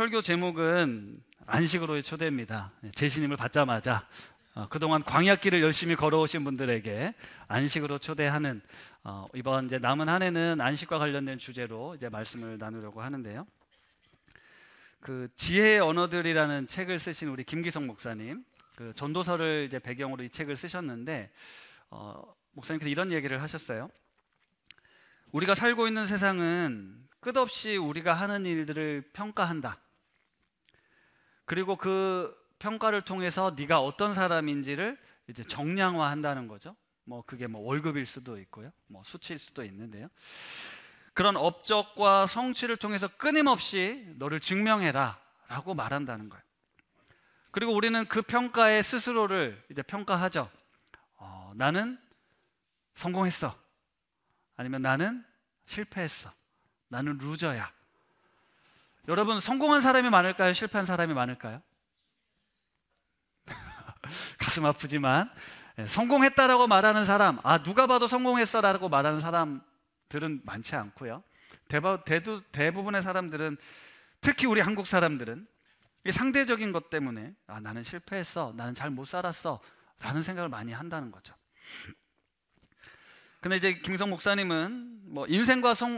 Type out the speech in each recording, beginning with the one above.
설교 제목은 안식으로의 초대입니다. 제시님을 받자마자 그동안 광야길을 열심히 걸어오신 분들에게 안식으로 초대하는 이번 이제 남은 한 해는 안식과 관련된 주제로 이제 말씀을 나누려고 하는데요. 그 지혜의 언어들이라는 책을 쓰신 우리 김기성 목사님, 그 전도서를 이제 배경으로 이 책을 쓰셨는데 목사님께서 이런 얘기를 하셨어요. 우리가 살고 있는 세상은 끝없이 우리가 하는 일들을 평가한다. 그리고 그 평가를 통해서 네가 어떤 사람인지를 이제 정량화한다는 거죠. 그게 월급일 수도 있고요, 수치일 수도 있는데요. 그런 업적과 성취를 통해서 끊임없이 너를 증명해라라고 말한다는 거예요. 그리고 우리는 그 평가에 스스로를 이제 평가하죠. 나는 성공했어. 아니면 나는 실패했어. 나는 루저야. 여러분, 성공한 사람이 많을까요? 실패한 사람이 많을까요? 가슴 아프지만 성공했다라고 말하는 사람, 누가 봐도 성공했어라고 말하는 사람들은 많지 않고요. 대부분의 사람들은, 특히 우리 한국 사람들은 이 상대적인 것 때문에 나는 실패했어, 나는 잘 못 살았어 라는 생각을 많이 한다는 거죠. 근데 이제 김성 목사님은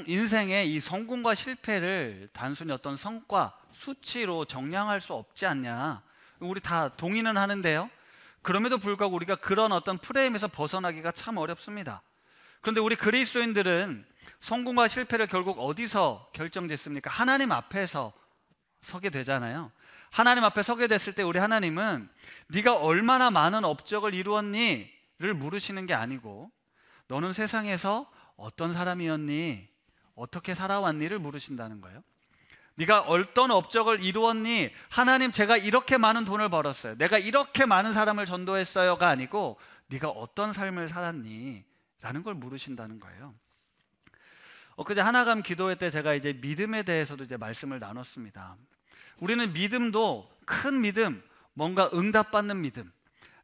인생의 이 성공과 실패를 단순히 어떤 성과, 수치로 정량할 수 없지 않냐, 우리 다 동의는 하는데요. 그럼에도 불구하고 우리가 그런 어떤 프레임에서 벗어나기가 참 어렵습니다. 그런데 우리 그리스도인들은 성공과 실패를 결국 어디서 결정됐습니까? 하나님 앞에서 서게 되잖아요. 하나님 앞에 서게 됐을 때 우리 하나님은 네가 얼마나 많은 업적을 이루었니?를 물으시는 게 아니고 너는 세상에서 어떤 사람이었니? 어떻게 살아왔니?를 물으신다는 거예요. 네가 어떤 업적을 이루었니? 하나님, 제가 이렇게 많은 돈을 벌었어요, 내가 이렇게 많은 사람을 전도했어요가 아니고 네가 어떤 삶을 살았니? 라는 걸 물으신다는 거예요. 엊그제 하나감 기도회 때 제가 이제 믿음에 대해서도 이제 말씀을 나눴습니다. 우리는 믿음도 큰 믿음, 뭔가 응답받는 믿음,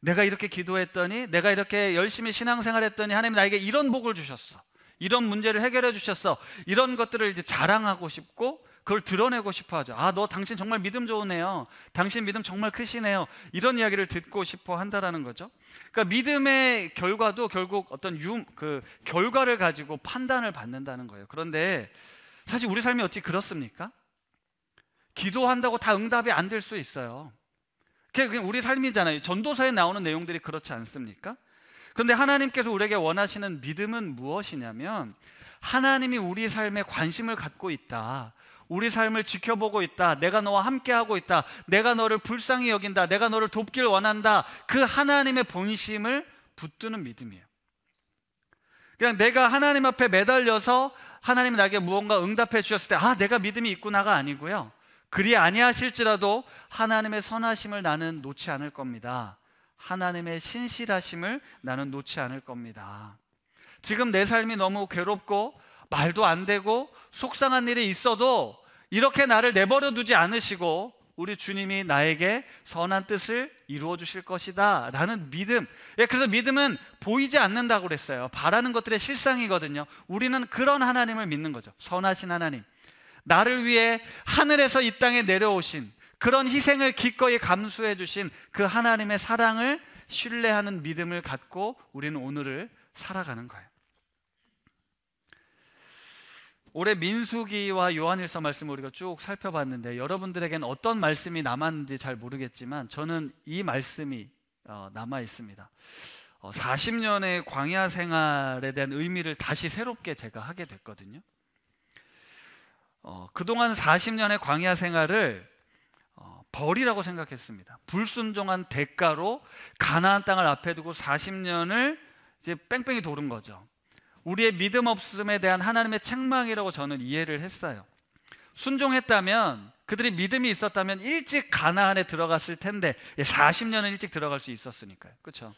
내가 이렇게 기도했더니, 내가 이렇게 열심히 신앙생활했더니 하나님 나에게 이런 복을 주셨어, 이런 문제를 해결해 주셨어, 이런 것들을 이제 자랑하고 싶고 그걸 드러내고 싶어 하죠. 당신 정말 믿음 좋으네요, 당신 믿음 정말 크시네요, 이런 이야기를 듣고 싶어 한다라는 거죠. 그러니까 믿음의 결과도 결국 어떤 결과를 가지고 판단을 받는다는 거예요. 그런데 사실 우리 삶이 어찌 그렇습니까? 기도한다고 다 응답이 안 될 수 있어요. 그게 우리 삶이잖아요. 전도서에 나오는 내용들이 그렇지 않습니까? 그런데 하나님께서 우리에게 원하시는 믿음은 무엇이냐면, 하나님이 우리 삶에 관심을 갖고 있다, 우리 삶을 지켜보고 있다, 내가 너와 함께하고 있다, 내가 너를 불쌍히 여긴다, 내가 너를 돕길 원한다, 그 하나님의 본심을 붙드는 믿음이에요. 그냥 내가 하나님 앞에 매달려서 하나님이 나에게 무언가 응답해 주셨을 때 내가 믿음이 있구나가 아니고요, 그리 아니하실지라도 하나님의 선하심을 나는 놓지 않을 겁니다. 하나님의 신실하심을 나는 놓지 않을 겁니다. 지금 내 삶이 너무 괴롭고 말도 안 되고 속상한 일이 있어도 이렇게 나를 내버려 두지 않으시고 우리 주님이 나에게 선한 뜻을 이루어 주실 것이다 라는 믿음. 그래서 믿음은 보이지 않는다고 그랬어요. 바라는 것들의 실상이거든요. 우리는 그런 하나님을 믿는 거죠. 선하신 하나님, 나를 위해 하늘에서 이 땅에 내려오신, 그런 희생을 기꺼이 감수해 주신 그 하나님의 사랑을 신뢰하는 믿음을 갖고 우리는 오늘을 살아가는 거예요. 올해 민수기와 요한일서 말씀을 우리가 쭉 살펴봤는데, 여러분들에게는 어떤 말씀이 남았는지 잘 모르겠지만 저는 이 말씀이 남아 있습니다. 40년의 광야 생활에 대한 의미를 다시 새롭게 제가 하게 됐거든요. 그동안 40년의 광야 생활을 벌이라고 생각했습니다. 불순종한 대가로 가나안 땅을 앞에 두고 40년을 이제 뺑뺑이 도는 거죠. 우리의 믿음 없음에 대한 하나님의 책망이라고 저는 이해를 했어요. 순종했다면, 그들이 믿음이 있었다면 일찍 가나안에 들어갔을 텐데 40년은 일찍 들어갈 수 있었으니까요. 그렇죠?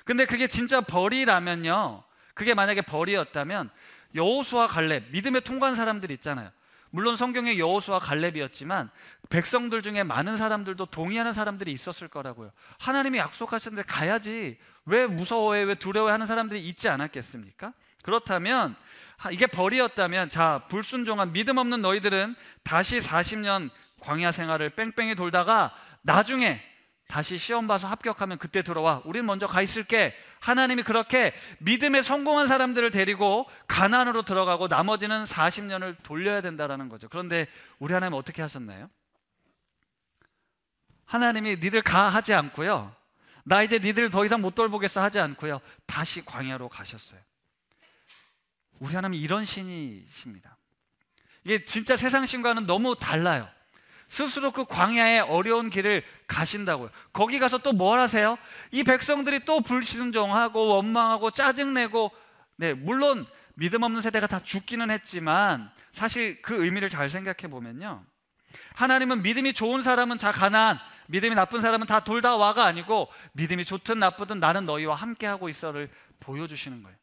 근데 그게 진짜 벌이라면요, 그게 만약에 벌이였다면 여호수아 갈렙, 믿음에 통과한 사람들 있잖아요. 물론 성경에 여호수아 갈렙이었지만 백성들 중에 많은 사람들도 동의하는 사람들이 있었을 거라고요. 하나님이 약속하셨는데 가야지, 왜 무서워해, 왜 두려워하는 사람들이 있지 않았겠습니까? 그렇다면 이게 벌이었다면, 자, 불순종한 믿음 없는 너희들은 다시 40년 광야 생활을 뺑뺑이 돌다가 나중에 다시 시험 봐서 합격하면 그때 들어와. 우린 먼저 가 있을게. 하나님이 그렇게 믿음에 성공한 사람들을 데리고 가나안으로 들어가고 나머지는 40년을 돌려야 된다라는 거죠. 그런데 우리 하나님 어떻게 하셨나요? 하나님이 니들 가 하지 않고요, 나 이제 니들 더 이상 못 돌보겠어 하지 않고요, 다시 광야로 가셨어요. 우리 하나님이 이런 신이십니다. 이게 진짜 세상 신과는 너무 달라요. 스스로 그 광야의 어려운 길을 가신다고요. 거기 가서 또 뭘 하세요? 이 백성들이 또 불순종하고 원망하고 짜증내고, 네, 물론 믿음 없는 세대가 다 죽기는 했지만 사실 그 의미를 잘 생각해 보면요, 하나님은 믿음이 좋은 사람은 자 가나안, 믿음이 나쁜 사람은 다 돌다 와가 아니고 믿음이 좋든 나쁘든 나는 너희와 함께하고 있어를 보여주시는 거예요.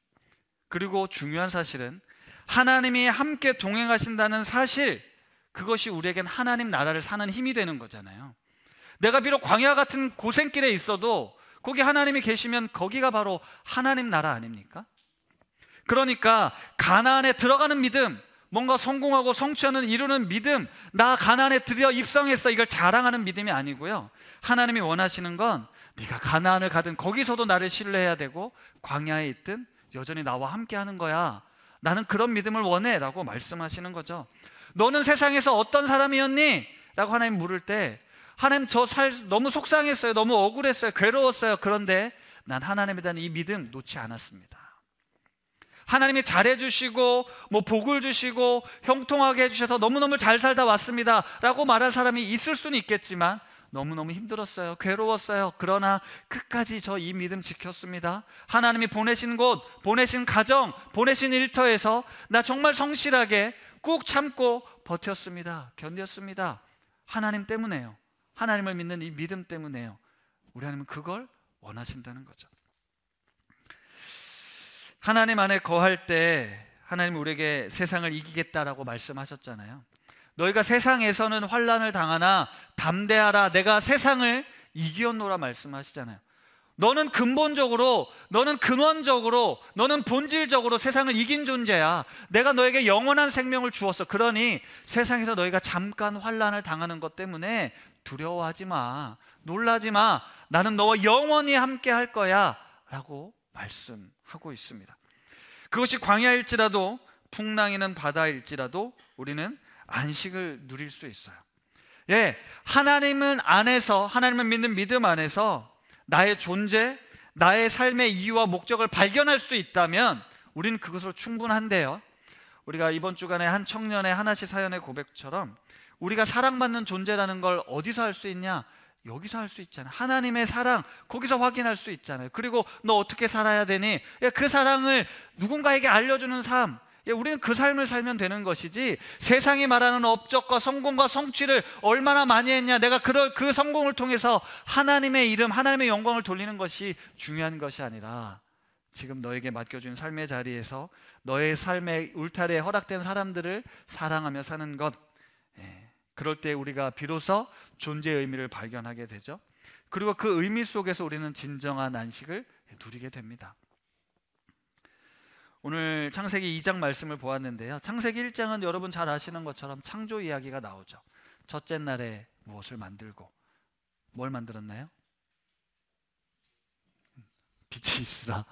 그리고 중요한 사실은 하나님이 함께 동행하신다는 사실, 그것이 우리에겐 하나님 나라를 사는 힘이 되는 거잖아요. 내가 비록 광야 같은 고생길에 있어도 거기 하나님이 계시면 거기가 바로 하나님 나라 아닙니까? 그러니까 가나안에 들어가는 믿음, 뭔가 성공하고 성취하는 이루는 믿음, 나 가나안에 드디어 입성했어, 이걸 자랑하는 믿음이 아니고요, 하나님이 원하시는 건 네가 가나안을 가든 거기서도 나를 신뢰해야 되고 광야에 있든 여전히 나와 함께 하는 거야. 나는 그런 믿음을 원해 라고 말씀하시는 거죠. 너는 세상에서 어떤 사람이었니? 라고 하나님 물을 때, 하나님 저 너무 속상했어요, 너무 억울했어요, 괴로웠어요. 그런데 난 하나님에 대한 이 믿음 놓지 않았습니다. 하나님이 잘해주시고 뭐 복을 주시고 형통하게 해주셔서 너무너무 잘 살다 왔습니다 라고 말할 사람이 있을 수는 있겠지만, 너무너무 힘들었어요, 괴로웠어요, 그러나 끝까지 저 이 믿음 지켰습니다. 하나님이 보내신 곳, 보내신 가정, 보내신 일터에서 나 정말 성실하게 꾹 참고 버텼습니다, 견뎠습니다. 하나님 때문에요. 하나님을 믿는 이 믿음 때문에요. 우리 하나님은 그걸 원하신다는 거죠. 하나님 안에 거할 때 하나님 우리에게 세상을 이기겠다라고 말씀하셨잖아요. 너희가 세상에서는 환난을 당하나 담대하라, 내가 세상을 이기었노라 말씀하시잖아요. 너는 근본적으로, 너는 근원적으로, 너는 본질적으로 세상을 이긴 존재야. 내가 너에게 영원한 생명을 주었어. 그러니 세상에서 너희가 잠깐 환난을 당하는 것 때문에 두려워하지 마, 놀라지 마, 나는 너와 영원히 함께 할 거야 라고 말씀하고 있습니다. 그것이 광야일지라도 풍랑이는 바다일지라도 우리는 안식을 누릴 수 있어요. 예, 하나님은 안에서, 하나님을 믿는 믿음 안에서 나의 존재, 나의 삶의 이유와 목적을 발견할 수 있다면 우리는 그것으로 충분한데요, 우리가 이번 주간에 한 청년의 하나씩 사연의 고백처럼 우리가 사랑받는 존재라는 걸 어디서 할 수 있냐? 여기서 할 수 있잖아요. 하나님의 사랑, 거기서 확인할 수 있잖아요. 그리고 너 어떻게 살아야 되니? 그 사랑을 누군가에게 알려주는 삶, 우리는 그 삶을 살면 되는 것이지, 세상이 말하는 업적과 성공과 성취를 얼마나 많이 했냐, 내가 그 성공을 통해서 하나님의 이름, 하나님의 영광을 돌리는 것이 중요한 것이 아니라 지금 너에게 맡겨준 삶의 자리에서 너의 삶의 울타리에 허락된 사람들을 사랑하며 사는 것, 그럴 때 우리가 비로소 존재의 의미를 발견하게 되죠. 그리고 그 의미 속에서 우리는 진정한 안식을 누리게 됩니다. 오늘 창세기 2장 말씀을 보았는데요, 창세기 1장은 여러분 잘 아시는 것처럼 창조 이야기가 나오죠. 첫째 날에 무엇을 만들고, 뭘 만들었나요? 빛이 있으라.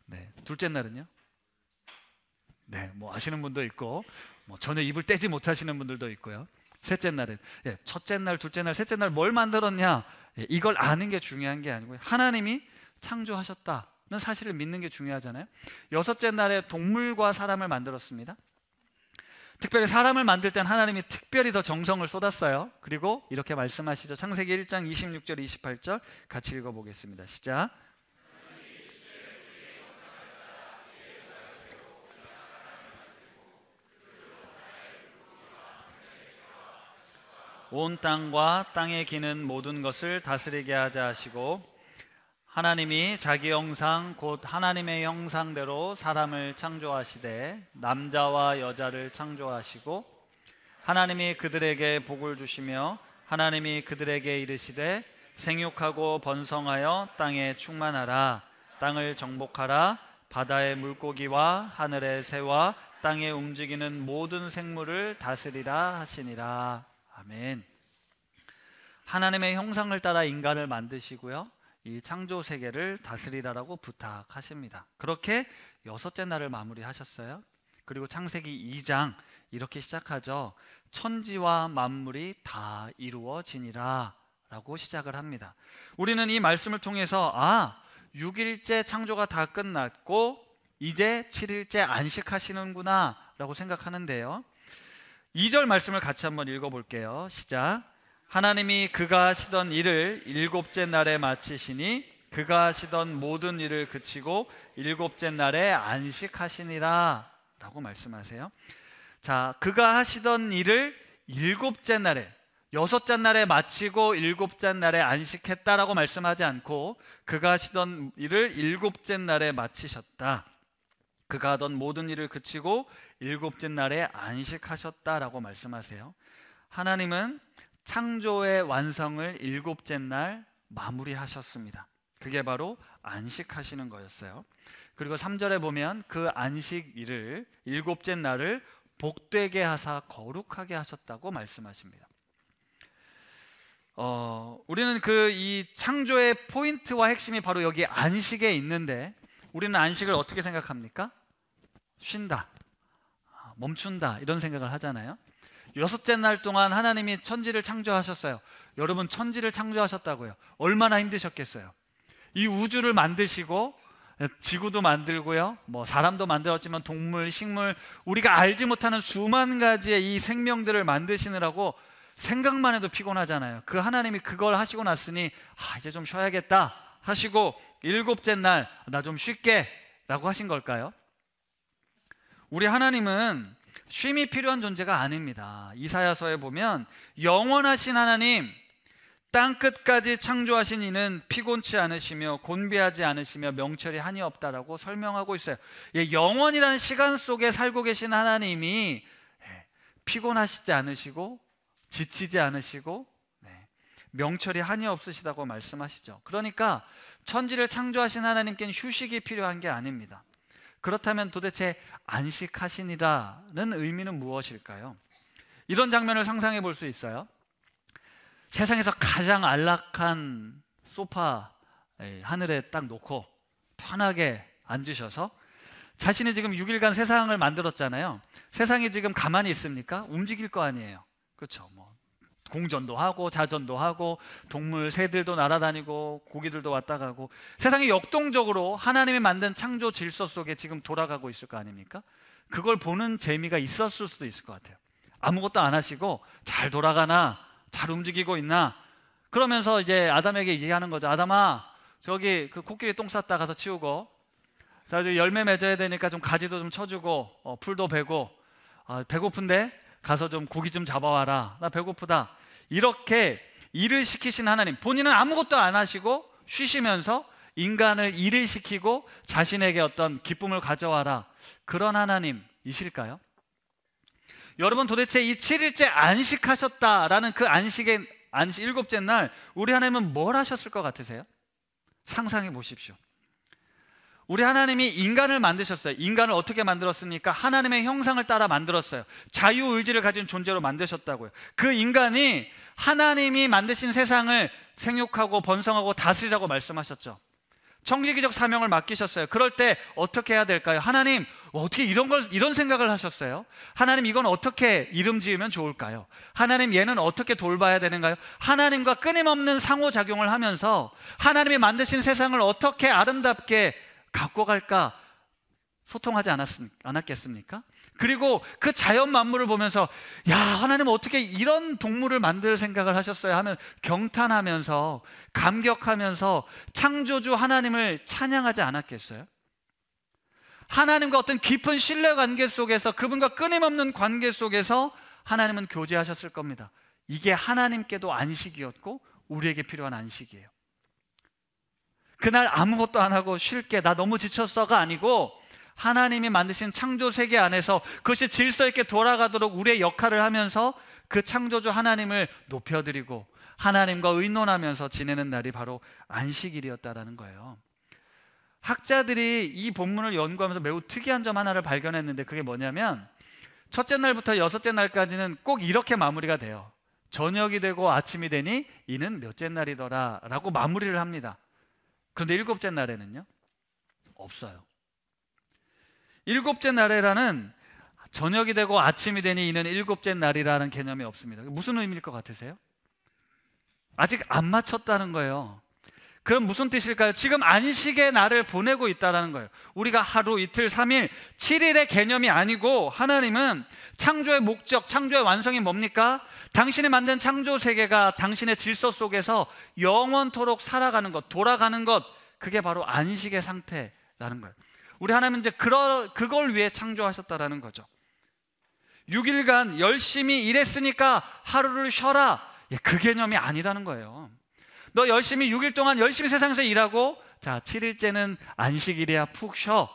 네. 둘째 날은요? 네, 뭐 아시는 분도 있고 뭐 전혀 입을 떼지 못하시는 분들도 있고요. 셋째 날은, 첫째 날, 둘째 날, 셋째 날 뭘 만들었냐, 이걸 아는 게 중요한 게 아니고요, 하나님이 창조하셨다는 사실을 믿는 게 중요하잖아요. 여섯째 날에 동물과 사람을 만들었습니다. 특별히 사람을 만들 땐 하나님이 특별히 더 정성을 쏟았어요. 그리고 이렇게 말씀하시죠. 창세기 1장 26절 28절 같이 읽어보겠습니다. 시작. 온 땅과 땅에 기는 모든 것을 다스리게 하자 하시고, 하나님이 자기 형상 곧 하나님의 형상대로 사람을 창조하시되 남자와 여자를 창조하시고, 하나님이 그들에게 복을 주시며 하나님이 그들에게 이르시되 생육하고 번성하여 땅에 충만하라, 땅을 정복하라, 바다의 물고기와 하늘의 새와 땅에 움직이는 모든 생물을 다스리라 하시니라. 아멘. 하나님의 형상을 따라 인간을 만드시고요, 이 창조 세계를 다스리라라고 부탁하십니다. 그렇게 여섯째 날을 마무리하셨어요. 그리고 창세기 2장 이렇게 시작하죠. 천지와 만물이 다 이루어지니라 라고 시작을 합니다. 우리는 이 말씀을 통해서 6일째 창조가 다 끝났고 이제 7일째 안식하시는구나 라고 생각하는데요, 2절 말씀을 같이 한번 읽어볼게요. 시작. 하나님이 그가 하시던 일을 일곱째 날에 마치시니 그가 하시던 모든 일을 그치고 일곱째 날에 안식하시니라 라고 말씀하세요. 자, 그가 하시던 일을 일곱째 날에, 여섯째 날에 마치고 일곱째 날에 안식했다라고 말씀하지 않고 그가 하시던 일을 일곱째 날에 마치셨다, 그가 하던 모든 일을 그치고 일곱째 날에 안식하셨다라고 말씀하세요. 하나님은 창조의 완성을 일곱째 날 마무리하셨습니다. 그게 바로 안식하시는 거였어요. 그리고 3절에 보면 그 안식일을, 일곱째 날을 복되게 하사 거룩하게 하셨다고 말씀하십니다. 우리는 이 창조의 포인트와 핵심이 바로 여기 안식에 있는데, 우리는 안식을 어떻게 생각합니까? 쉰다, 멈춘다, 이런 생각을 하잖아요. 여섯째 날 동안 하나님이 천지를 창조하셨어요. 여러분, 천지를 창조하셨다고요. 얼마나 힘드셨겠어요. 이 우주를 만드시고 지구도 만들고요, 사람도 만들었지만 동물, 식물, 우리가 알지 못하는 수만 가지의 이 생명들을 만드시느라고 생각만 해도 피곤하잖아요. 그 하나님이 그걸 하시고 났으니 이제 좀 쉬어야겠다 하시고 일곱째 날 나 좀 쉴게 라고 하신 걸까요? 우리 하나님은 쉼이 필요한 존재가 아닙니다. 이사야서에 보면 영원하신 하나님, 땅끝까지 창조하신 이는 피곤치 않으시며 곤비하지 않으시며 명철이 한이 없다라고 설명하고 있어요. 영원이라는 시간 속에 살고 계신 하나님이 피곤하시지 않으시고 지치지 않으시고 명철이 한이 없으시다고 말씀하시죠. 그러니까 천지를 창조하신 하나님께는 휴식이 필요한 게 아닙니다. 그렇다면 도대체 안식하시니라는 의미는 무엇일까요? 이런 장면을 상상해 볼 수 있어요. 세상에서 가장 안락한 소파 하늘에 딱 놓고 편하게 앉으셔서 자신이 지금 6일간 세상을 만들었잖아요. 세상이 지금 가만히 있습니까? 움직일 거 아니에요. 그렇죠. 공전도 하고 자전도 하고 동물, 새들도 날아다니고 고기들도 왔다 가고 세상이 역동적으로 하나님이 만든 창조 질서 속에 지금 돌아가고 있을 거 아닙니까? 그걸 보는 재미가 있었을 수도 있을 것 같아요. 아무것도 안 하시고 잘 돌아가나, 잘 움직이고 있나, 그러면서 이제 아담에게 얘기하는 거죠. 아담아, 저기 그 코끼리 똥 쌌다 가서 치우고, 자, 열매 맺어야 되니까 좀 가지도 좀 쳐주고, 풀도 베고, 배고픈데 가서 좀 고기 좀 잡아와라, 나 배고프다. 이렇게 일을 시키신 하나님, 본인은 아무것도 안 하시고 쉬시면서 인간을 일을 시키고 자신에게 어떤 기쁨을 가져와라, 그런 하나님이실까요? 여러분, 도대체 이 7일째 안식하셨다라는 그 안식 일곱째 날 우리 하나님은 뭘 하셨을 것 같으세요? 상상해 보십시오. 우리 하나님이 인간을 만드셨어요. 인간을 어떻게 만들었습니까? 하나님의 형상을 따라 만들었어요. 자유의지를 가진 존재로 만드셨다고요. 그 인간이 하나님이 만드신 세상을 생육하고 번성하고 다스리라고 말씀하셨죠. 청지기적 사명을 맡기셨어요. 그럴 때 어떻게 해야 될까요? 하나님, 어떻게 이런 생각을 하셨어요? 하나님, 이건 어떻게 이름 지으면 좋을까요? 하나님, 얘는 어떻게 돌봐야 되는가요? 하나님과 끊임없는 상호작용을 하면서 하나님이 만드신 세상을 어떻게 아름답게 갖고 갈까 소통하지 않았겠습니까? 그리고 그 자연 만물을 보면서 야, 하나님 어떻게 이런 동물을 만들 생각을 하셨어요 하면 경탄하면서 감격하면서 창조주 하나님을 찬양하지 않았겠어요? 하나님과 어떤 깊은 신뢰 관계 속에서, 그분과 끊임없는 관계 속에서 하나님은 교제하셨을 겁니다. 이게 하나님께도 안식이었고 우리에게 필요한 안식이에요. 그날 아무것도 안 하고 쉴게, 나 너무 지쳤어가 아니고 하나님이 만드신 창조 세계 안에서 그것이 질서 있게 돌아가도록 우리의 역할을 하면서 그 창조주 하나님을 높여드리고 하나님과 의논하면서 지내는 날이 바로 안식일이었다라는 거예요. 학자들이 이 본문을 연구하면서 매우 특이한 점 하나를 발견했는데, 그게 뭐냐면 첫째 날부터 여섯째 날까지는 꼭 이렇게 마무리가 돼요. 저녁이 되고 아침이 되니 이는 몇째 날이더라 라고 마무리를 합니다. 그런데 일곱째 날에는요, 없어요. 일곱째 날에라는 저녁이 되고 아침이 되니 이는 일곱째 날이라는 개념이 없습니다. 무슨 의미일 것 같으세요? 아직 안 맞췄다는 거예요. 그럼 무슨 뜻일까요? 지금 안식의 날을 보내고 있다는 거예요. 우리가 하루, 이틀, 3일, 7일의 개념이 아니고, 하나님은 창조의 목적, 창조의 완성이 뭡니까? 당신이 만든 창조 세계가 당신의 질서 속에서 영원토록 살아가는 것, 돌아가는 것, 그게 바로 안식의 상태라는 거예요. 우리 하나님은 이제 그걸 위해 창조하셨다라는 거죠. 6일간 열심히 일했으니까 하루를 쉬어라, 그 개념이 아니라는 거예요. 너 열심히 6일 동안 열심히 세상에서 일하고, 자 7일째는 안식일이야, 푹 쉬어,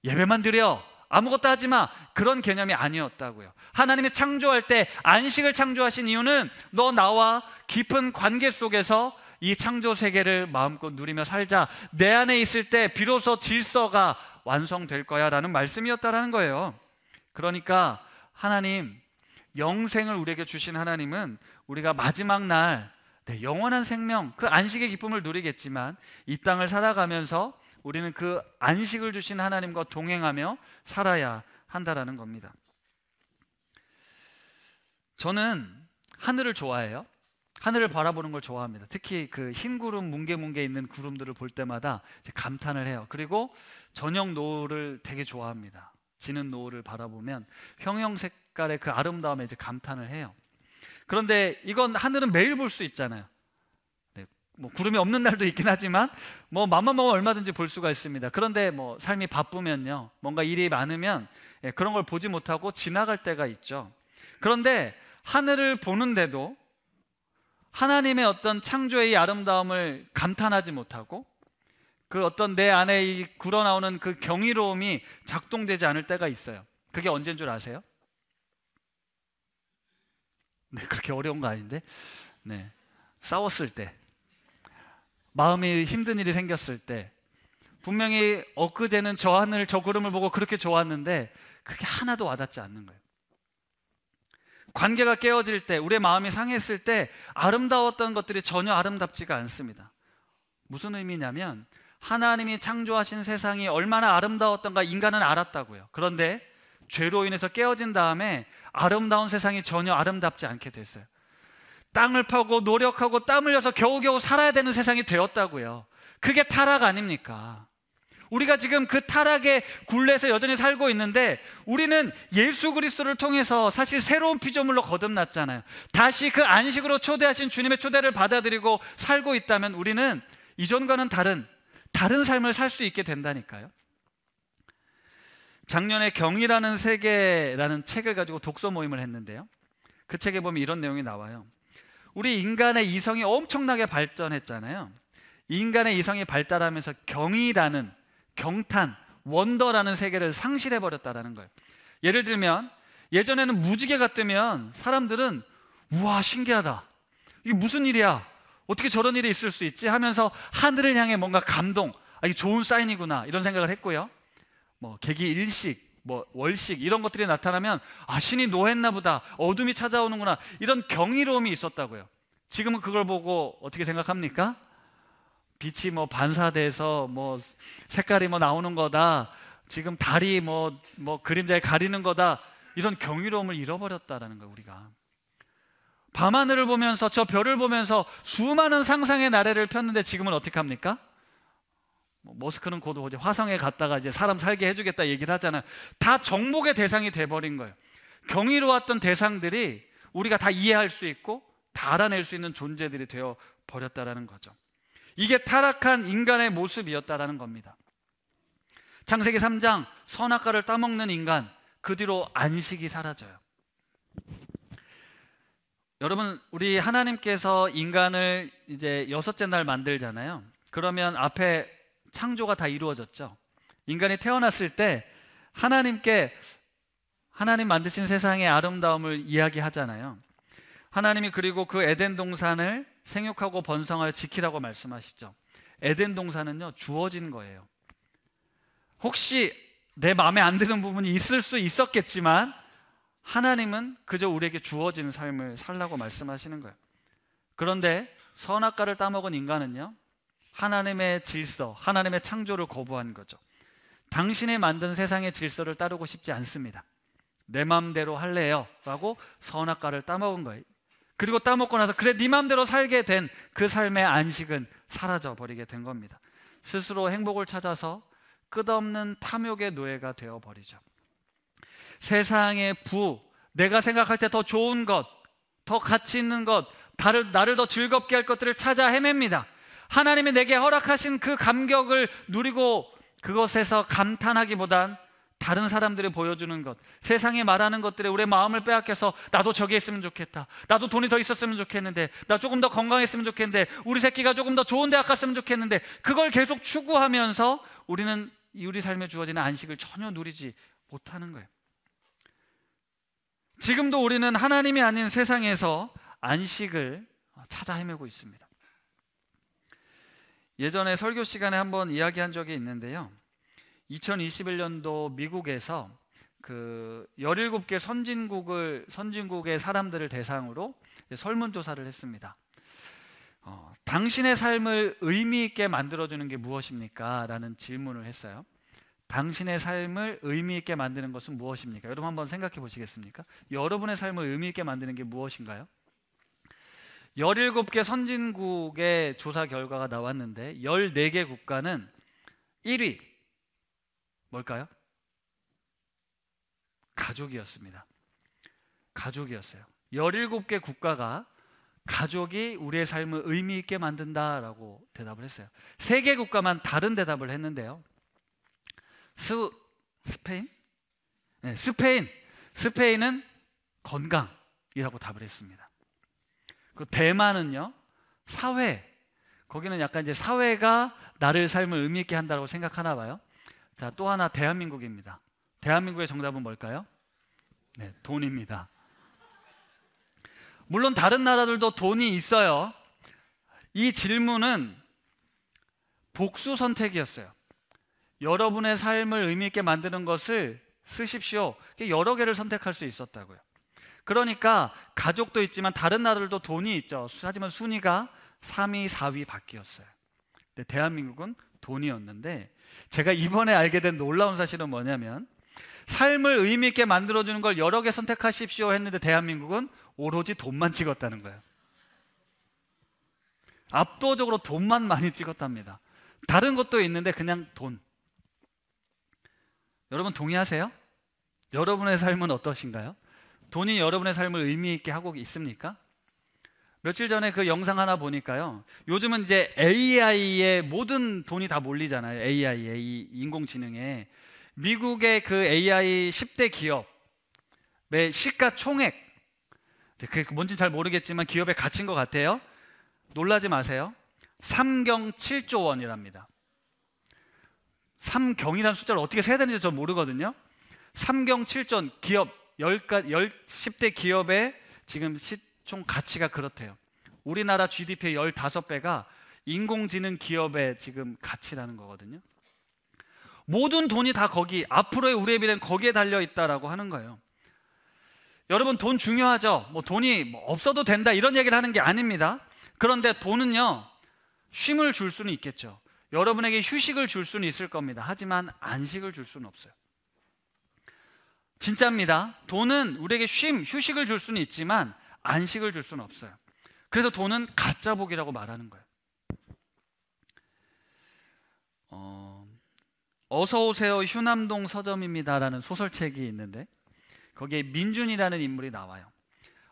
예배만 드려, 아무것도 하지 마, 그런 개념이 아니었다고요. 하나님이 창조할 때 안식을 창조하신 이유는 너 나와 깊은 관계 속에서 이 창조 세계를 마음껏 누리며 살자, 내 안에 있을 때 비로소 질서가 완성될 거야 라는 말씀이었다라는 거예요. 그러니까 하나님, 영생을 우리에게 주신 하나님은 우리가 마지막 날 영원한 생명, 그 안식의 기쁨을 누리겠지만 이 땅을 살아가면서 우리는 그 안식을 주신 하나님과 동행하며 살아야 한다라는 겁니다. 저는 하늘을 좋아해요. 하늘을 바라보는 걸 좋아합니다. 특히 그 흰 구름, 뭉게뭉게 있는 구름들을 볼 때마다 이제 감탄을 해요. 그리고 저녁 노을을 되게 좋아합니다. 지는 노을을 바라보면 형형 색깔의 그 아름다움에 이제 감탄을 해요. 그런데 이건 하늘은 매일 볼 수 있잖아요. 네, 뭐 구름이 없는 날도 있긴 하지만 뭐 맘만 먹으면 얼마든지 볼 수가 있습니다. 그런데 뭐 삶이 바쁘면요, 뭔가 일이 많으면 그런 걸 보지 못하고 지나갈 때가 있죠. 그런데 하늘을 보는데도 하나님의 어떤 창조의 이 아름다움을 감탄하지 못하고, 그 어떤 내 안에 이 굴어나오는 그 경이로움이 작동되지 않을 때가 있어요. 그게 언제인 줄 아세요? 네, 그렇게 어려운 거 아닌데, 네, 싸웠을 때, 마음이 힘든 일이 생겼을 때, 분명히 엊그제는 저 하늘, 저 구름을 보고 그렇게 좋았는데 그게 하나도 와닿지 않는 거예요. 관계가 깨어질 때, 우리의 마음이 상했을 때 아름다웠던 것들이 전혀 아름답지가 않습니다. 무슨 의미냐면 하나님이 창조하신 세상이 얼마나 아름다웠던가 인간은 알았다고요. 그런데 죄로 인해서 깨어진 다음에 아름다운 세상이 전혀 아름답지 않게 됐어요. 땅을 파고 노력하고 땀 흘려서 겨우겨우 살아야 되는 세상이 되었다고요. 그게 타락 아닙니까? 우리가 지금 그 타락의 굴레에서 여전히 살고 있는데, 우리는 예수 그리스도를 통해서 사실 새로운 피조물로 거듭났잖아요. 다시 그 안식으로 초대하신 주님의 초대를 받아들이고 살고 있다면 우리는 이전과는 다른 삶을 살 수 있게 된다니까요. 작년에 경이라는 세계라는 책을 가지고 독서 모임을 했는데요, 그 책에 보면 이런 내용이 나와요. 우리 인간의 이성이 엄청나게 발전했잖아요. 인간의 이성이 발달하면서 경이라는, 경탄, 원더라는 세계를 상실해버렸다는 거예요. 예를 들면 예전에는 무지개가 뜨면 사람들은 우와 신기하다, 이게 무슨 일이야, 어떻게 저런 일이 있을 수 있지 하면서 하늘을 향해 뭔가 감동, 이게 좋은 사인이구나 이런 생각을 했고요. 뭐 개기일식, 뭐 월식 이런 것들이 나타나면 신이 노했나 보다, 어둠이 찾아오는구나, 이런 경이로움이 있었다고요. 지금은 그걸 보고 어떻게 생각합니까? 빛이 뭐 반사돼서 뭐 색깔이 뭐 나오는 거다, 지금 달이 뭐 그림자에 가리는 거다, 이런 경이로움을 잃어버렸다라는 거예요. 우리가 밤하늘을 보면서, 저 별을 보면서 수많은 상상의 나래를 폈는데 지금은 어떻게 합니까? 머스크는 곧 이제 화성에 갔다가 이제 사람 살게 해주겠다 얘기를 하잖아요. 다 정복의 대상이 돼버린 거예요. 경이로웠던 대상들이 우리가 다 이해할 수 있고 다 알아낼 수 있는 존재들이 되어 버렸다라는 거죠. 이게 타락한 인간의 모습이었다라는 겁니다. 창세기 3장 선악과를 따먹는 인간, 그 뒤로 안식이 사라져요. 여러분, 우리 하나님께서 인간을 이제 여섯째 날 만들잖아요. 그러면 앞에 창조가 다 이루어졌죠. 인간이 태어났을 때 하나님께, 하나님 만드신 세상의 아름다움을 이야기하잖아요. 하나님이 그리고 그 에덴 동산을 생육하고 번성하여 지키라고 말씀하시죠. 에덴 동산은요 주어진 거예요. 혹시 내 마음에 안 드는 부분이 있을 수 있었겠지만 하나님은 그저 우리에게 주어진 삶을 살라고 말씀하시는 거예요. 그런데 선악과를 따먹은 인간은요, 하나님의 질서, 하나님의 창조를 거부한 거죠. 당신이 만든 세상의 질서를 따르고 싶지 않습니다. 내 마음대로 할래요 라고 선악과를 따먹은 거예요. 그리고 따먹고 나서 그래 네 마음대로 살게 된 그 삶의 안식은 사라져버리게 된 겁니다. 스스로 행복을 찾아서 끝없는 탐욕의 노예가 되어버리죠. 세상의 부, 내가 생각할 때 더 좋은 것, 더 가치 있는 것, 나를 더 즐겁게 할 것들을 찾아 헤맵니다. 하나님이 내게 허락하신 그 감격을 누리고 그것에서 감탄하기보단 다른 사람들이 보여주는 것, 세상이 말하는 것들에 우리의 마음을 빼앗겨서 나도 저기 있으면 좋겠다, 나도 돈이 더 있었으면 좋겠는데, 나 조금 더 건강했으면 좋겠는데, 우리 새끼가 조금 더 좋은 대학 갔으면 좋겠는데, 그걸 계속 추구하면서 우리는 우리 삶에 주어지는 안식을 전혀 누리지 못하는 거예요. 지금도 우리는 하나님이 아닌 세상에서 안식을 찾아 헤매고 있습니다. 예전에 설교 시간에 한번 이야기한 적이 있는데요, 2021년도 미국에서 그 17개 선진국의 사람들을 대상으로 설문조사를 했습니다. 당신의 삶을 의미 있게 만들어주는 게 무엇입니까? 라는 질문을 했어요. 당신의 삶을 의미 있게 만드는 것은 무엇입니까? 여러분 한번 생각해 보시겠습니까? 여러분의 삶을 의미 있게 만드는 게 무엇인가요? 17개 선진국의 조사 결과가 나왔는데 14개 국가는 1위 뭘까요? 가족이었습니다. 가족이었어요. 17개 국가가 가족이 우리의 삶을 의미 있게 만든다라고 대답을 했어요. 3개 국가만 다른 대답을 했는데요. 스페인? 네, 스페인은 건강이라고 답을 했습니다. 그리고 대만은요, 사회. 거기는 약간 이제 사회가 나를 삶을 의미 있게 한다고 생각하나 봐요. 자, 또 하나 대한민국입니다. 대한민국의 정답은 뭘까요? 네, 돈입니다. 물론 다른 나라들도 돈이 있어요. 이 질문은 복수 선택이었어요. 여러분의 삶을 의미 있게 만드는 것을 쓰십시오. 여러 개를 선택할 수 있었다고요. 그러니까 가족도 있지만 다른 나라들도 돈이 있죠. 하지만 순위가 3위, 4위 바뀌었어요. 근데 대한민국은 돈이었는데, 제가 이번에 알게 된 놀라운 사실은 뭐냐면, 삶을 의미 있게 만들어주는 걸 여러 개 선택하십시오 했는데 대한민국은 오로지 돈만 찍었다는 거예요. 압도적으로 돈만 많이 찍었답니다. 다른 것도 있는데 그냥 돈. 여러분 동의하세요? 여러분의 삶은 어떠신가요? 돈이 여러분의 삶을 의미 있게 하고 있습니까? 며칠 전에 그 영상 하나 보니까요, 요즘은 이제 AI에 모든 돈이 다 몰리잖아요. AI 인공지능에. 미국의 그 AI 10대 기업의 시가총액, 그게 뭔지는 잘 모르겠지만 기업에 갇힌 것 같아요. 놀라지 마세요. 3경 7조 원이랍니다. 3경이라는 숫자를 어떻게 세야 되는지 저 모르거든요. 3경 7조 기업 10대 기업의 지금 시총 가치가 그렇대요. 우리나라 GDP의 15배가 인공지능 기업의 지금 가치라는 거거든요. 모든 돈이 다 거기, 앞으로의 우리의 미래는 거기에 달려있다라고 하는 거예요. 여러분 돈 중요하죠? 돈이 없어도 된다 이런 얘기를 하는 게 아닙니다. 그런데 돈은요, 쉼을 줄 수는 있겠죠. 여러분에게 휴식을 줄 수는 있을 겁니다. 하지만 안식을 줄 수는 없어요. 진짜입니다. 돈은 우리에게 휴식을 줄 수는 있지만 안식을 줄 수는 없어요. 그래서 돈은 가짜복이라고 말하는 거예요. 어서 오세요 휴남동 서점입니다라는 소설책이 있는데 거기에 민준이라는 인물이 나와요.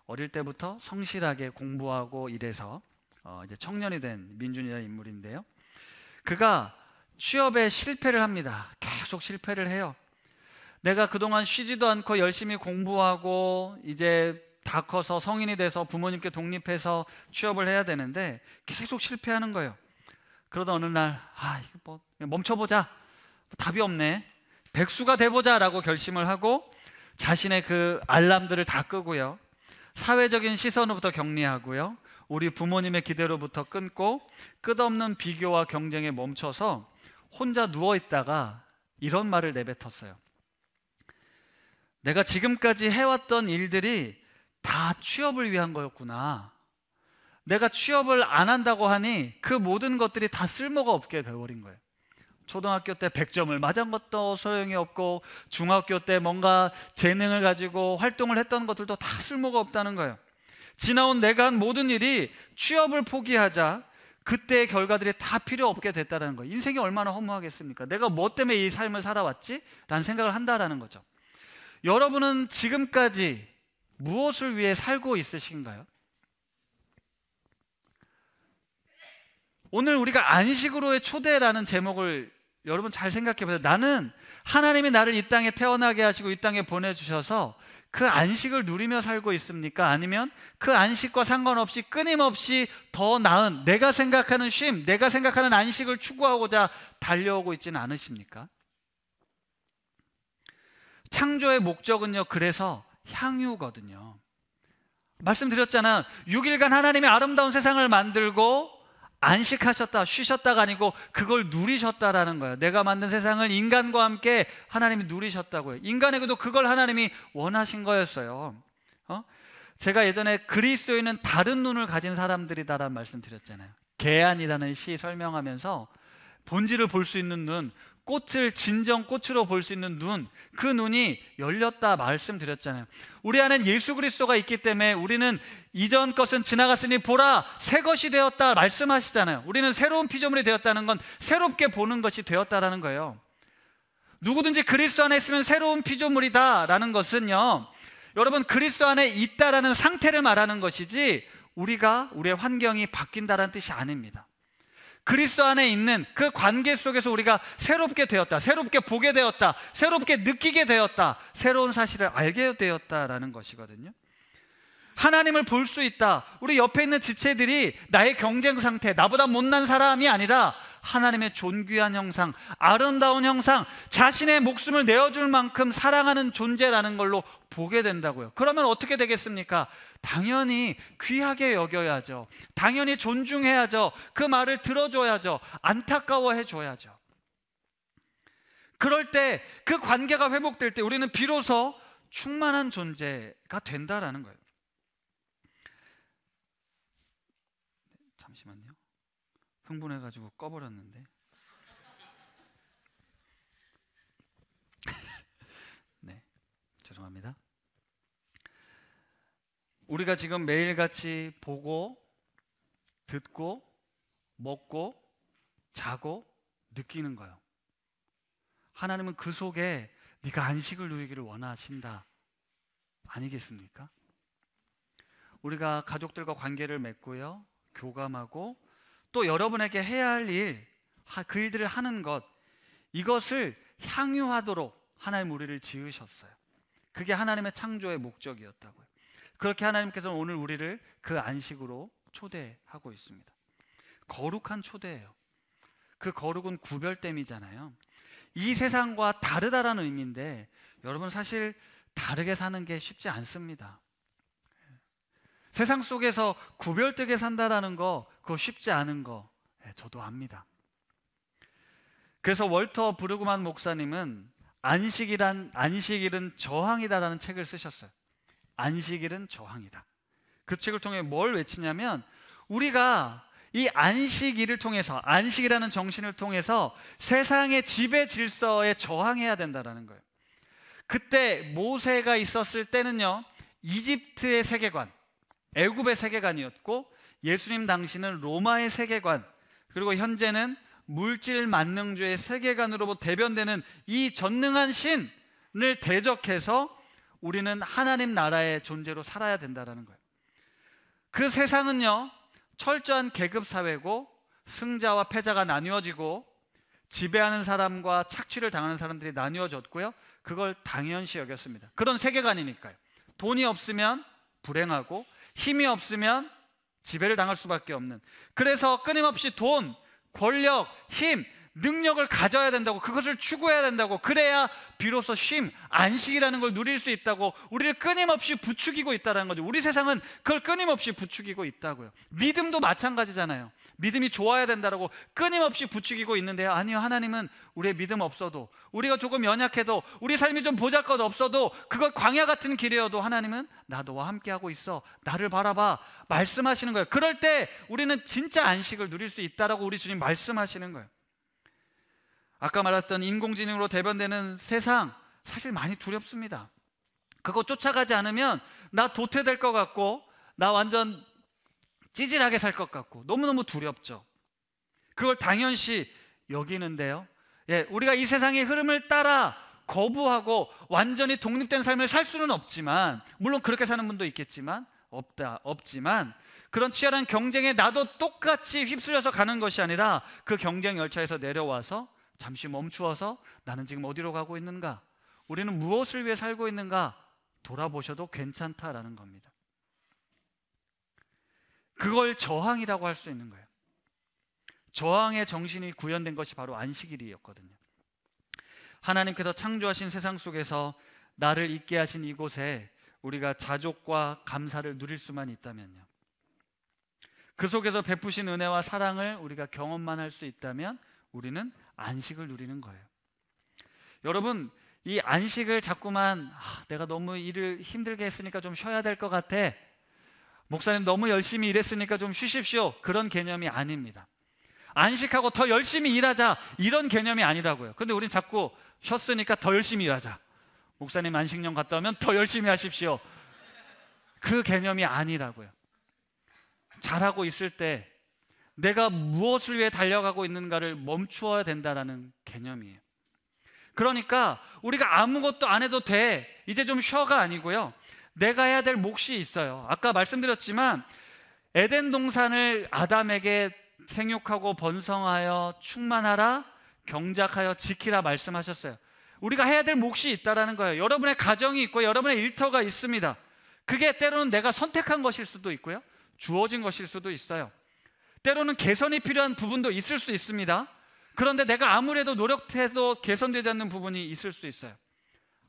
어릴 때부터 성실하게 공부하고 이래서 이제 청년이 된 민준이라는 인물인데요, 그가 취업에 실패를 합니다. 계속 실패를 해요. 내가 그동안 쉬지도 않고 열심히 공부하고 이제 다 커서 성인이 돼서 부모님께 독립해서 취업을 해야 되는데 계속 실패하는 거예요. 그러다 어느 날 이거 멈춰보자, 답이 없네, 백수가 돼보자 라고 결심을 하고 자신의 그 알람들을 다 끄고요, 사회적인 시선으로부터 격리하고요, 우리 부모님의 기대로부터 끊고 끝없는 비교와 경쟁에 멈춰서 혼자 누워있다가 이런 말을 내뱉었어요. 내가 지금까지 해왔던 일들이 다 취업을 위한 거였구나. 내가 취업을 안 한다고 하니 그 모든 것들이 다 쓸모가 없게 되어버린 거예요. 초등학교 때 100점을 맞은 것도 소용이 없고, 중학교 때 뭔가 재능을 가지고 활동을 했던 것들도 다 쓸모가 없다는 거예요. 지나온 내가 한 모든 일이 취업을 포기하자 그때의 결과들이 다 필요 없게 됐다는 거예요. 인생이 얼마나 허무하겠습니까? 내가 뭐 때문에 이 삶을 살아왔지? 라는 생각을 한다라는 거죠. 여러분은 지금까지 무엇을 위해 살고 있으신가요? 오늘 우리가 안식으로의 초대라는 제목을 여러분 잘 생각해 보세요. 나는 하나님이 나를 이 땅에 태어나게 하시고 이 땅에 보내주셔서 그 안식을 누리며 살고 있습니까? 아니면 그 안식과 상관없이 끊임없이 더 나은 내가 생각하는 쉼, 내가 생각하는 안식을 추구하고자 달려오고 있지는 않으십니까? 창조의 목적은요, 그래서 향유거든요. 말씀드렸잖아요. 6일간 하나님이 아름다운 세상을 만들고 안식하셨다, 쉬셨다가 아니고 그걸 누리셨다라는 거예요. 내가 만든 세상을 인간과 함께 하나님이 누리셨다고요. 인간에게도 그걸 하나님이 원하신 거였어요. 제가 예전에 그리스도인은 다른 눈을 가진 사람들이다라는 말씀 드렸잖아요. 계안이라는 시 설명하면서 본질을 볼 수 있는 눈, 꽃을 진정 꽃으로 볼 수 있는 눈, 그 눈이 열렸다 말씀드렸잖아요. 우리 안엔 예수 그리스도가 있기 때문에 우리는 이전 것은 지나갔으니 보라 새 것이 되었다 말씀하시잖아요. 우리는 새로운 피조물이 되었다는 건 새롭게 보는 것이 되었다라는 거예요. 누구든지 그리스도 안에 있으면 새로운 피조물이다 라는 것은요, 여러분 그리스도 안에 있다라는 상태를 말하는 것이지 우리의 환경이 바뀐다라는 뜻이 아닙니다. 그리스도 안에 있는 그 관계 속에서 우리가 새롭게 되었다, 새롭게 보게 되었다, 새롭게 느끼게 되었다, 새로운 사실을 알게 되었다라는 것이거든요. 하나님을 볼 수 있다. 우리 옆에 있는 지체들이 나의 경쟁 상태, 나보다 못난 사람이 아니라 하나님의 존귀한 형상, 아름다운 형상, 자신의 목숨을 내어줄 만큼 사랑하는 존재라는 걸로 보게 된다고요. 그러면 어떻게 되겠습니까? 당연히 귀하게 여겨야죠. 당연히 존중해야죠. 그 말을 들어줘야죠. 안타까워해 줘야죠. 그럴 때 그 관계가 회복될 때 우리는 비로소 충만한 존재가 된다라는 거예요. 잠시만요. 흥분해가지고 꺼버렸는데. 네, 죄송합니다. 우리가 지금 매일같이 보고, 듣고, 먹고, 자고, 느끼는 거예요. 하나님은 그 속에 네가 안식을 누리기를 원하신다 아니겠습니까? 우리가 가족들과 관계를 맺고요, 교감하고 또 여러분에게 해야 할 일, 그 일들을 하는 것, 이것을 향유하도록 하나님 우리를 지으셨어요. 그게 하나님의 창조의 목적이었다고요. 그렇게 하나님께서는 오늘 우리를 그 안식으로 초대하고 있습니다. 거룩한 초대예요. 그 거룩은 구별됨이잖아요. 이 세상과 다르다라는 의미인데 여러분 사실 다르게 사는 게 쉽지 않습니다. 세상 속에서 구별되게 산다라는 거, 그거 쉽지 않은 거 저도 압니다. 그래서 월터 브루그만 목사님은 안식일은 저항이다라는 책을 쓰셨어요. 안식일은 저항이다. 그 책을 통해 뭘 외치냐면 우리가 이 안식일을 통해서, 안식이라는 정신을 통해서 세상의 지배 질서에 저항해야 된다는 거예요. 그때 모세가 있었을 때는요, 이집트의 세계관, 애굽의 세계관이었고 예수님 당시는 로마의 세계관, 그리고 현재는 물질 만능주의 세계관으로 대변되는 이 전능한 신을 대적해서 우리는 하나님 나라의 존재로 살아야 된다는 거예요. 그 세상은요, 철저한 계급 사회고 승자와 패자가 나뉘어지고 지배하는 사람과 착취를 당하는 사람들이 나뉘어졌고요, 그걸 당연시 여겼습니다. 그런 세계관이니까요. 돈이 없으면 불행하고 힘이 없으면 지배를 당할 수밖에 없는, 그래서 끊임없이 돈, 권력, 힘, 능력을 가져야 된다고, 그것을 추구해야 된다고, 그래야 비로소 쉼, 안식이라는 걸 누릴 수 있다고 우리를 끊임없이 부추기고 있다는 거죠. 우리 세상은 그걸 끊임없이 부추기고 있다고요. 믿음도 마찬가지잖아요. 믿음이 좋아야 된다고 끊임없이 부추기고 있는데요, 아니요, 하나님은 우리의 믿음 없어도, 우리가 조금 연약해도, 우리 삶이 좀 보잘것 없어도, 그것 광야 같은 길이어도 하나님은 나 너와 함께하고 있어, 나를 바라봐 말씀하시는 거예요. 그럴 때 우리는 진짜 안식을 누릴 수 있다라고 우리 주님 말씀하시는 거예요. 아까 말했던 인공지능으로 대변되는 세상, 사실 많이 두렵습니다. 그거 쫓아가지 않으면 나 도태될 것 같고, 나 완전 찌질하게 살 것 같고, 너무너무 두렵죠. 그걸 당연시 여기는데요, 우리가 이 세상의 흐름을 따라 거부하고 완전히 독립된 삶을 살 수는 없지만, 물론 그렇게 사는 분도 있겠지만, 없지만 그런 치열한 경쟁에 나도 똑같이 휩쓸려서 가는 것이 아니라 그 경쟁 열차에서 내려와서 잠시 멈추어서 나는 지금 어디로 가고 있는가, 우리는 무엇을 위해 살고 있는가 돌아보셔도 괜찮다라는 겁니다. 그걸 저항이라고 할 수 있는 거예요. 저항의 정신이 구현된 것이 바로 안식일이었거든요. 하나님께서 창조하신 세상 속에서 나를 있게 하신 이곳에 우리가 자족과 감사를 누릴 수만 있다면요, 그 속에서 베푸신 은혜와 사랑을 우리가 경험만 할 수 있다면 우리는 안식을 누리는 거예요. 여러분, 이 안식을 자꾸만 내가 너무 일을 힘들게 했으니까 좀 쉬어야 될 것 같아, 목사님 너무 열심히 일했으니까 좀 쉬십시오, 그런 개념이 아닙니다. 안식하고 더 열심히 일하자, 이런 개념이 아니라고요. 근데 우린 자꾸 쉬었으니까 더 열심히 일하자, 목사님 안식년 갔다 오면 더 열심히 하십시오, 그 개념이 아니라고요. 잘하고 있을 때 내가 무엇을 위해 달려가고 있는가를 멈추어야 된다라는 개념이에요. 그러니까 우리가 아무것도 안 해도 돼, 이제 좀 쉬어가 아니고요, 내가 해야 될 몫이 있어요. 아까 말씀드렸지만 에덴 동산을 아담에게 생육하고 번성하여 충만하라, 경작하여 지키라 말씀하셨어요. 우리가 해야 될 몫이 있다라는 거예요. 여러분의 가정이 있고 여러분의 일터가 있습니다. 그게 때로는 내가 선택한 것일 수도 있고요, 주어진 것일 수도 있어요. 때로는 개선이 필요한 부분도 있을 수 있습니다. 그런데 내가 아무래도 노력해도 개선되지 않는 부분이 있을 수 있어요.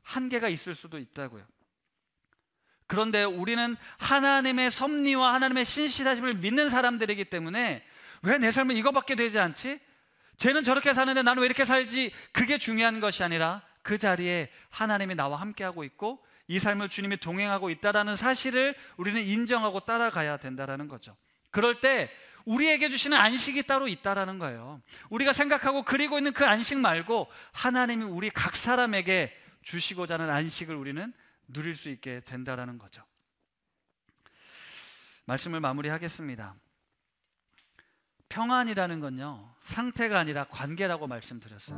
한계가 있을 수도 있다고요. 그런데 우리는 하나님의 섭리와 하나님의 신실하심을 믿는 사람들이기 때문에 왜 내 삶은 이거밖에 되지 않지? 쟤는 저렇게 사는데 나는 왜 이렇게 살지? 그게 중요한 것이 아니라 그 자리에 하나님이 나와 함께하고 있고 이 삶을 주님이 동행하고 있다는 사실을 우리는 인정하고 따라가야 된다는 거죠. 그럴 때 우리에게 주시는 안식이 따로 있다는 거예요. 우리가 생각하고 그리고 있는 그 안식 말고 하나님이 우리 각 사람에게 주시고자 하는 안식을 우리는 누릴 수 있게 된다는 거죠. 말씀을 마무리하겠습니다. 평안이라는 건요, 상태가 아니라 관계라고 말씀드렸어요.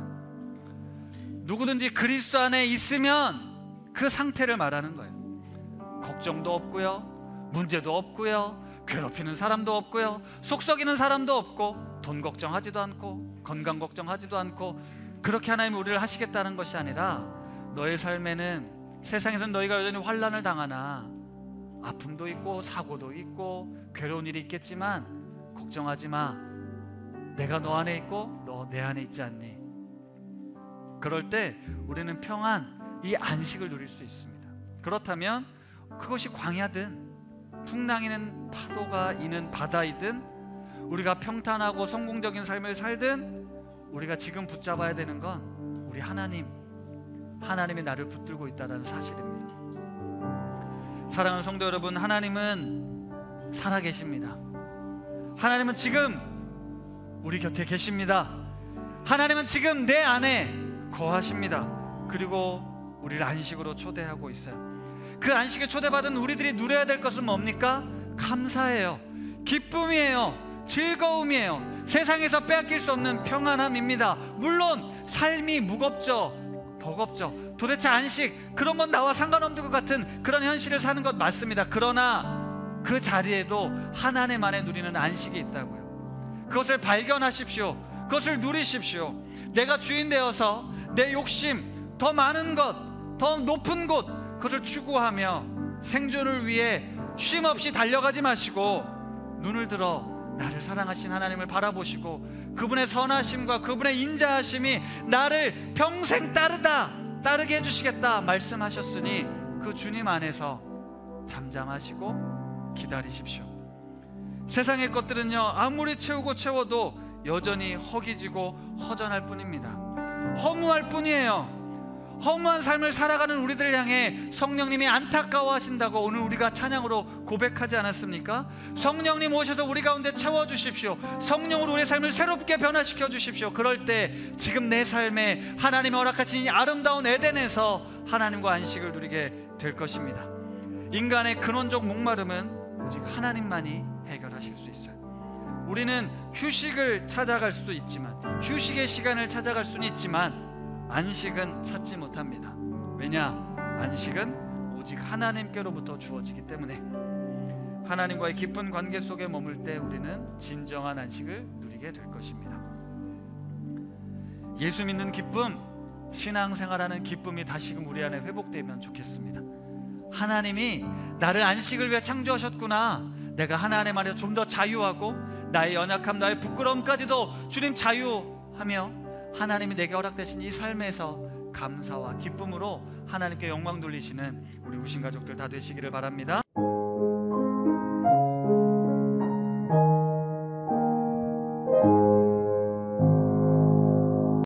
누구든지 그리스도 안에 있으면 그 상태를 말하는 거예요. 걱정도 없고요, 문제도 없고요, 괴롭히는 사람도 없고요, 속 썩이는 사람도 없고, 돈 걱정하지도 않고 건강 걱정하지도 않고, 그렇게 하나님이 우리를 하시겠다는 것이 아니라 너의 삶에는 세상에서는 너희가 여전히 환난을 당하나 아픔도 있고 사고도 있고 괴로운 일이 있겠지만 걱정하지 마, 내가 너 안에 있고 너 내 안에 있지 않니? 그럴 때 우리는 평안, 이 안식을 누릴 수 있습니다. 그렇다면 그것이 광야든 풍랑이는 파도가 이는 바다이든 우리가 평탄하고 성공적인 삶을 살든 우리가 지금 붙잡아야 되는 건 우리 하나님이 나를 붙들고 있다는 사실입니다. 사랑하는 성도 여러분, 하나님은 살아계십니다. 하나님은 지금 우리 곁에 계십니다. 하나님은 지금 내 안에 거하십니다. 그리고 우리를 안식으로 초대하고 있어요. 그 안식에 초대받은 우리들이 누려야 될 것은 뭡니까? 감사예요, 기쁨이에요, 즐거움이에요, 세상에서 빼앗길 수 없는 평안함입니다. 물론 삶이 무겁죠, 버겁죠, 도대체 안식, 그런 건 나와 상관없는 것 같은 그런 현실을 사는 것 맞습니다. 그러나 그 자리에도 하나님 안에 누리는 안식이 있다고요. 그것을 발견하십시오. 그것을 누리십시오. 내가 주인 되어서 내 욕심, 더 많은 것, 더 높은 곳, 그것을 추구하며 생존을 위해 쉼 없이 달려가지 마시고 눈을 들어 나를 사랑하신 하나님을 바라보시고 그분의 선하심과 그분의 인자하심이 나를 평생 따르게 해주시겠다 말씀하셨으니 그 주님 안에서 잠잠하시고 기다리십시오. 세상의 것들은요, 아무리 채워도 여전히 허기지고 허전할 뿐입니다. 허무할 뿐이에요. 허무한 삶을 살아가는 우리들을 향해 성령님이 안타까워하신다고 오늘 우리가 찬양으로 고백하지 않았습니까? 성령님 오셔서 우리 가운데 채워주십시오. 성령으로 우리의 삶을 새롭게 변화시켜 주십시오. 그럴 때 지금 내 삶에 하나님이 허락하신 이 아름다운 에덴에서 하나님과 안식을 누리게 될 것입니다. 인간의 근원적 목마름은 오직 하나님만이 해결하실 수 있어요. 우리는 휴식을 찾아갈 수도 있지만, 휴식의 시간을 찾아갈 수는 있지만 안식은 찾지 못합니다. 왜냐? 안식은 오직 하나님께로부터 주어지기 때문에. 하나님과의 깊은 관계 속에 머물 때 우리는 진정한 안식을 누리게 될 것입니다. 예수 믿는 기쁨, 신앙생활하는 기쁨이 다시금 우리 안에 회복되면 좋겠습니다. 하나님이 나를 안식을 위해 창조하셨구나, 내가 하나님 안에서 좀 더 자유하고 나의 연약함, 나의 부끄러움까지도 주님 자유하며 하나님이 내게 허락되신 이 삶에서 감사와 기쁨으로 하나님께 영광 돌리시는 우리 우신 가족들 다 되시기를 바랍니다.